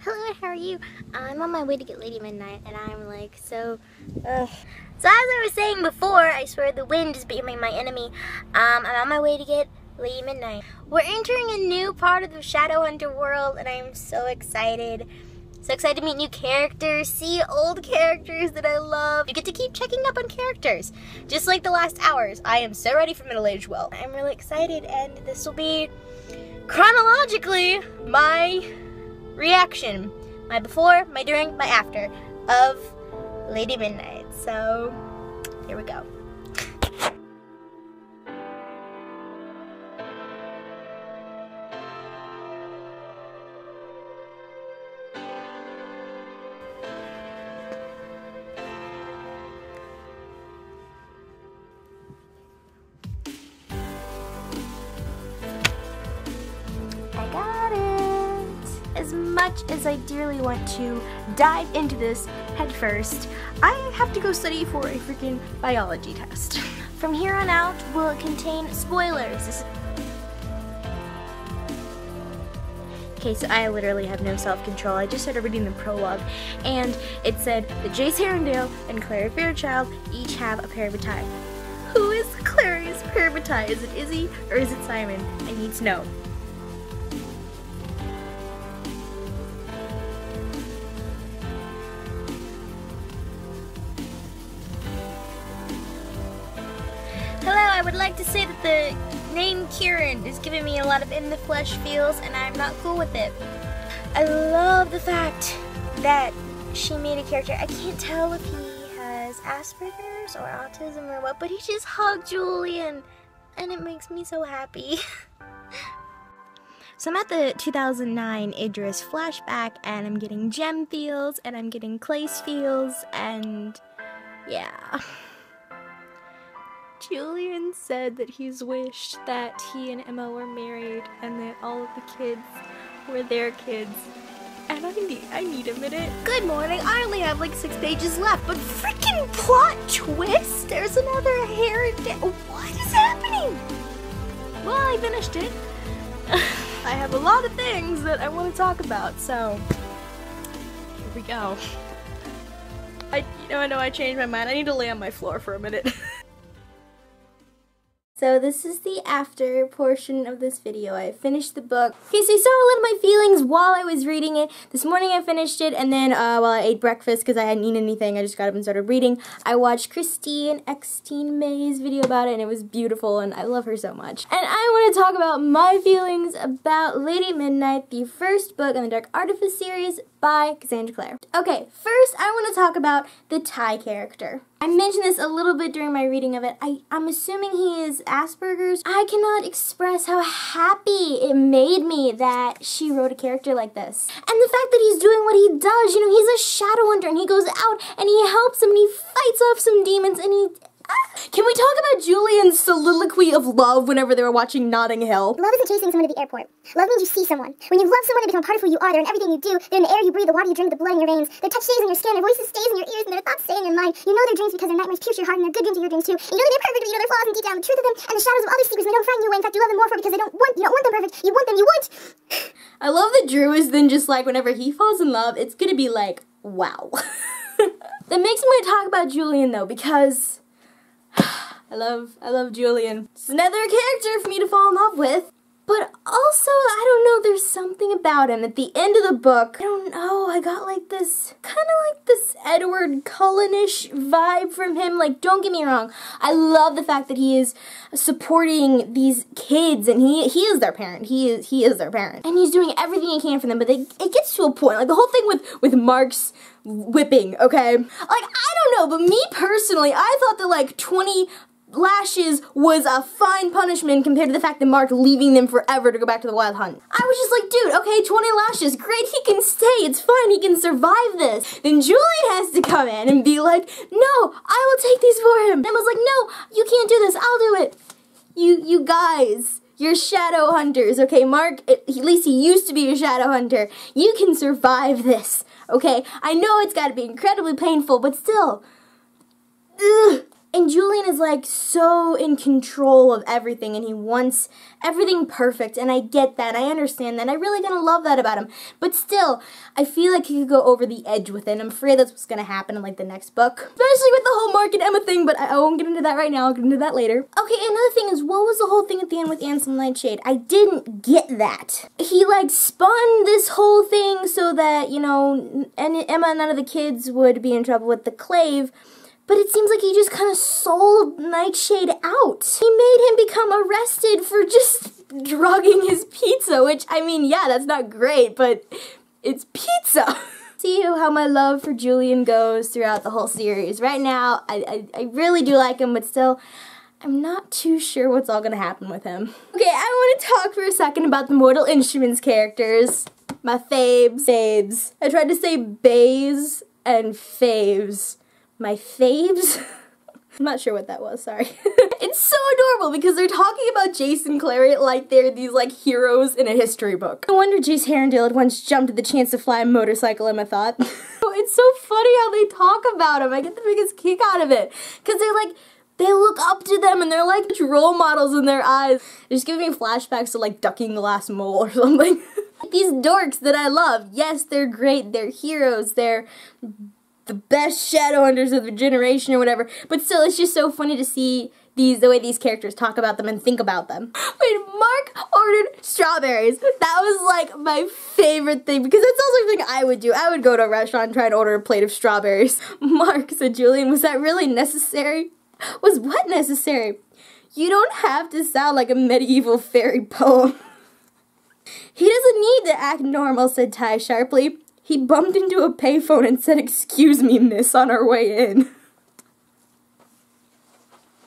Hello, how are you? I'm on my way to get Lady Midnight, and I'm like So as I was saying before, I swear the wind is becoming my enemy. I'm on my way to get Lady Midnight. We're entering a new part of the Shadowhunter world, and I'm so excited. So excited to meet new characters, see old characters that I love. You get to keep checking up on characters, just like the last hours. I am so ready for middle-aged Will. I'm really excited, and this will be chronologically my reaction, my before, my during, my after of Lady Midnight. So here we go. As much as I dearly want to dive into this head first, I have to go study for a freaking biology test. From here on out will contain spoilers. Okay, so I literally have no self-control. I just started reading the prologue, and it said that Jace Herondale and Clary Fairchild each have a pair of a tie. Who is Clary's pair of a tie? Is it Izzy or is it Simon? I need to know. I would like to say that the name Kieran is giving me a lot of in the flesh feels, and I'm not cool with it. I love the fact that she made a character. I can't tell if he has Asperger's or autism or what, but he just hugged Julian, and it makes me so happy. So I'm at the 2009 Idris flashback, and I'm getting gem feels, and I'm getting Clace feels, and yeah. Julian said that he's wished that he and Emma were married and that all of the kids were their kids. And I need a minute. Good morning. I only have like 6 pages left, but freaking plot twist! There's another hair. What is happening? Well, I finished it. I have a lot of things that I want to talk about, so here we go. I know I changed my mind. I need to lay on my floor for a minute. So this is the after portion of this video. I finished the book. Okay, so you saw a lot of my feelings while I was reading it. This morning I finished it, and then while I ate breakfast, because I hadn't eaten anything, I just got up and started reading. I watched Christine Teen May's video about it, and it was beautiful, and I love her so much. And I want to talk about my feelings about Lady Midnight, the first book in the Dark Artifice series by Cassandra Clare. Okay, first I want to talk about the Ty character. I mentioned this a little bit during my reading of it. I'm assuming he is Asperger's. I cannot express how happy it made me that she wrote a character like this. And the fact that he's doing what he does, you know, he's a shadow hunter, and he goes out and he helps them and he fights off some demons, and he... Can we talk about Julian's soliloquy of love whenever they were watching Notting Hill? Love isn't chasing someone to the airport. Love means you see someone. When you love someone, they become part of who you are. They're in everything you do. They're in the air you breathe, the water you drink, the blood in your veins. Their touch stays in your skin, their voices stays in your ears, and their thoughts stay in your mind. You know their dreams because their nightmares pierce your heart, and their good dreams are your dreams too. And you know they're perfect, but you know their flaws and deep down the truth of them and the shadows of all their secrets, and they don't frighten you away. In fact, you love them more for it because you don't want them perfect. You want them, you want. I love that Drew is then just like, whenever he falls in love, it's gonna be like, wow. That makes me want to talk about Julian though, because I love Julian. It's another character for me to fall in love with. But also, I don't know, there's something about him. At the end of the book, I don't know, I got like this, kind of like this Edward Cullen-ish vibe from him. Like, don't get me wrong, I love the fact that he is supporting these kids, and he is their parent. He is their parent. And he's doing everything he can for them, but it gets to a point, like the whole thing with Mark's whipping, okay? Like, I don't know, but me personally, I thought that like 20 lashes was a fine punishment compared to the fact that Mark leaving them forever to go back to the Wild Hunt. I was just like, dude, okay, 20 lashes, great, he can stay, it's fine, he can survive this. Then Julian has to come in and be like, no, I will take these for him. And I was like, no, you can't do this, I'll do it. You guys, you're shadow hunters, okay? Mark, at least he used to be a shadow hunter. You can survive this, okay? I know it's gotta be incredibly painful, but still, ugh. And Julian is like so in control of everything and he wants everything perfect, and I get that, I understand that, and I really gonna love that about him. But still, I feel like he could go over the edge with it, and I'm afraid that's what's gonna happen in like the next book. Especially with the whole Mark and Emma thing, but I won't get into that right now, I'll get into that later. Okay, another thing is, what was the whole thing at the end with Ansel Nightshade? I didn't get that. He like spun this whole thing so that, you know, and Emma and none of the kids would be in trouble with the Clave. But it seems like he just kind of sold Nightshade out. He made him become arrested for just drugging his pizza, which, I mean, yeah, that's not great, but it's pizza. See how my love for Julian goes throughout the whole series. Right now, I really do like him, but still, I'm not too sure what's all gonna happen with him. Okay, I want to talk for a second about the Mortal Instruments characters. My faves. I tried to say bays and faves. My faves? I'm not sure what that was, sorry. It's so adorable because they're talking about Jace and Clary like they're these like heroes in a history book. No wonder Jace Herondale had once jumped at the chance to fly a motorcycle, Emma thought. It's so funny how they talk about him. I get the biggest kick out of it. Because they look up to them and they're like role models in their eyes. They're just giving me flashbacks to like Ducking Glass Mole or something. These dorks that I love, yes, they're great, they're heroes, they're the best Shadowhunters of the generation or whatever, but still it's just so funny to see the way these characters talk about them and think about them. Wait, Mark ordered strawberries. That was like my favorite thing because that's also something I would do. I would go to a restaurant and try and order a plate of strawberries. Mark said, Julian, was that really necessary? Was what necessary? You don't have to sound like a medieval fairy poem. He doesn't need to act normal, said Ty sharply. He bumped into a payphone and said, "Excuse me, miss," on our way in.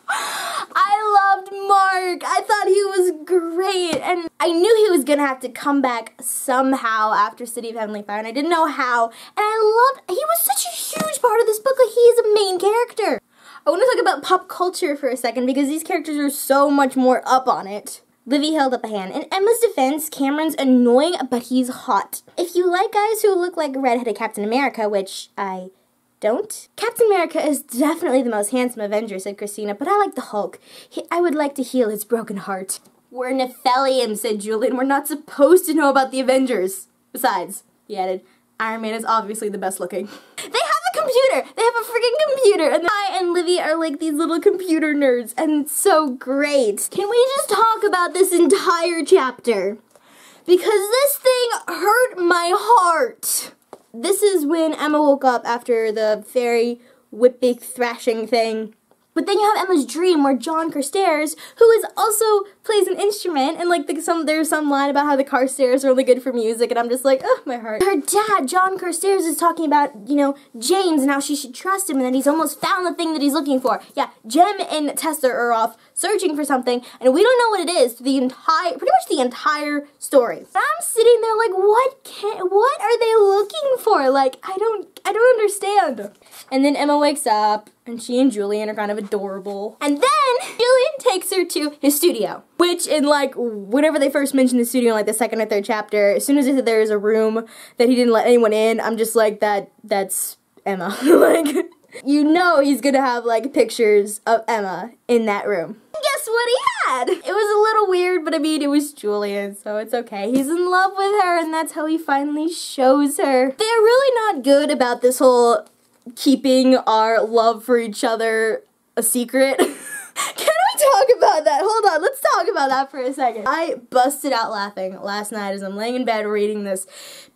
I loved Mark. I thought he was great. And I knew he was going to have to come back somehow after City of Heavenly Fire. And I didn't know how. And he was such a huge part of this book. Like, he is a main character. I want to talk about pop culture for a second because these characters are so much more up on it. Livy held up a hand. In Emma's defense, Cameron's annoying, but he's hot. If you like guys who look like redheaded Captain America, which I don't, Captain America is definitely the most handsome Avenger, said Christina, but I like the Hulk. I would like to heal his broken heart. We're Nephilim, said Julian. We're not supposed to know about the Avengers. Besides, he added, Iron Man is obviously the best looking. They have a computer! They have a freaking computer! And I and Livy are like these little computer nerds, and it's so great. Can we just talk about this entire chapter? Because this thing hurt my heart. This is when Emma woke up after the fairy whipping thrashing thing. But then you have Emma's dream where John Carstairs, who is also plays an instrument, and like there's some line about how the Carstairs are really good for music, and I'm just like, oh, my heart. Her dad, John Carstairs, is talking about, you know, James and how she should trust him and that he's almost found the thing that he's looking for. Yeah, Jem and Tessa are off searching for something, and we don't know what it is for pretty much the entire story. And I'm sitting there like, what are they looking for? Like, I don't understand. And then Emma wakes up, and she and Julian are kind of adorable. And then Julian takes her to his studio, which in like, whenever they first mentioned the studio in like the second or third chapter, as soon as they said there was a room that he didn't let anyone in, I'm just like, that's Emma. Like, you know he's gonna have like pictures of Emma in that room. And guess what he had? It was a little weird, but I mean, it was Julian, so it's okay. He's in love with her, and that's how he finally shows her. They're really not good about this whole keeping our love for each other a secret. Can we talk about that? Hold on, let's talk about that for a second. I busted out laughing last night as I'm laying in bed reading this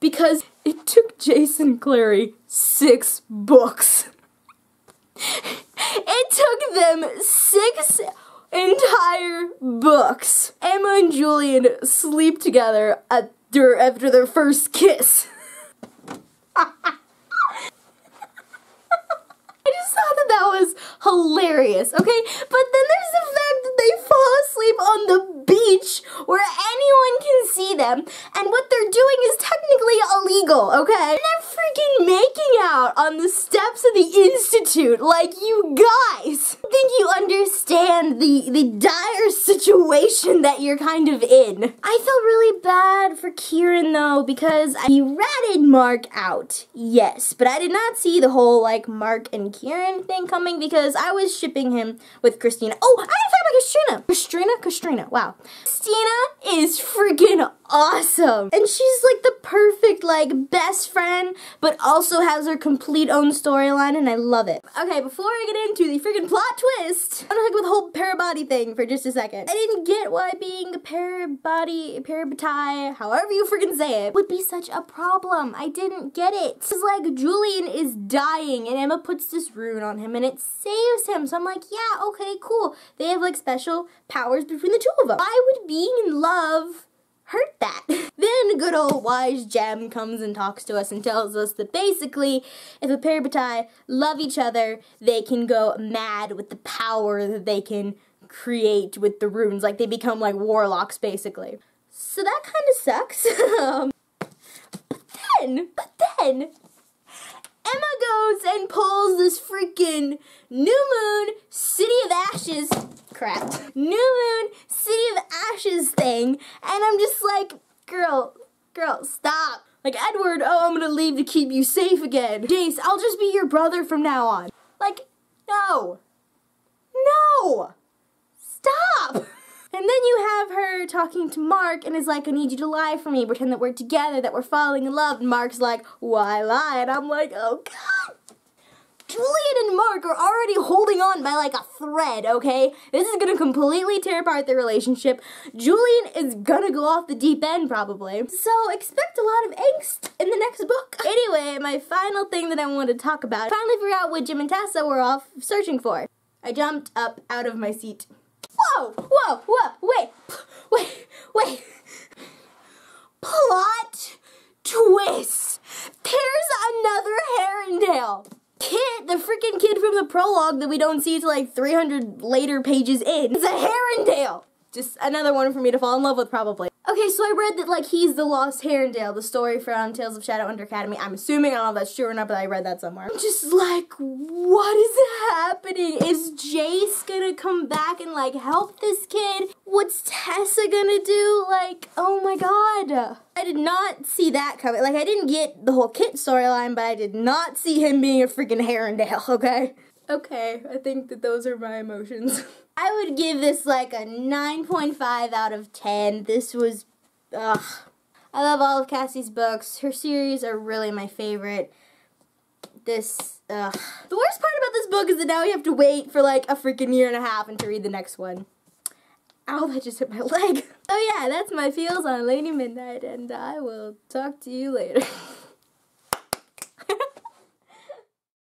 because it took Jace and Clary 6 books. It took them 6 entire books. Emma and Julian sleep together after their first kiss. I just thought that was hilarious, okay? But then there's the fact that they fall asleep on the beach where anyone can see them, and what they're doing is technically illegal, okay? And they're freaking making out on the steps of the Institute. Like, you guys, I think you understand the dire situation that you're kind of in. I felt really bad for Kieran though, because he ratted Mark out, yes, but I did not see the whole like Mark and Kieran thing coming because I was shipping him with Christina. Oh, I didn't talk about Castrina. Castrina, wow. Christina is freaking awesome, and she's like the perfect like best friend, but also has her complete own storyline, and I love it. Okay, before I get into the freaking plot twist, I'm gonna talk about the whole parabody thing for just a second. I didn't get why being a parabatai, however you freaking say it, would be such a problem. I didn't get it. It's like Julian is dying, and Emma puts this rune on him, and it saves him. So I'm like, yeah, okay, cool. They have like special powers between the two of them. Why would being in love hurt that? Then good old wise Jem comes and talks to us and tells us that basically if a parabatai love each other, they can go mad with the power that they can create with the runes. Like they become like warlocks basically. So that kind of sucks. But then Emma goes and pulls this freaking New Moon City of Ashes New Moon City of Ashes thing, and I'm just like, girl, stop. Like, Edward, oh, I'm gonna leave to keep you safe again. Jace, I'll just be your brother from now on. Like, no, stop. And then you have her talking to Mark and is like, I need you to lie for me, pretend that we're together, that we're falling in love. And Mark's like, why lie? And I'm like, oh God. Julian and Mark are already holding on by like a thread, okay? This is gonna completely tear apart their relationship. Julian is gonna go off the deep end probably. So expect a lot of angst in the next book. Anyway, my final thing that I want to talk about, finally figure out what Jim and Tessa were off searching for. I jumped up out of my seat. Whoa, wait. Plot twist. There's another Herondale. The freaking kid from the prologue that we don't see till like 300 later pages in. It's a Herondale. Just another one for me to fall in love with probably. Okay, so I read that like he's the lost Herondale, the story from Tales of Shadow Under Academy. I'm assuming, I don't know if that's true or not, but I read that somewhere. I'm just like, what is happening? Is Jace gonna come back and like help this kid? What's Tessa gonna do? Like, oh my God. I did not see that coming. Like, I didn't get the whole Kit storyline, but I did not see him being a freaking Herondale, okay? Okay, I think that those are my emotions. I would give this like a 9.5 out of 10. This was, ugh. I love all of Cassie's books. Her series are really my favorite. This, ugh. The worst part about this book is that now we have to wait for like a freaking year and a half and to read the next one. Ow, that just hit my leg. Oh yeah, that's my feels on Lady Midnight, and I will talk to you later.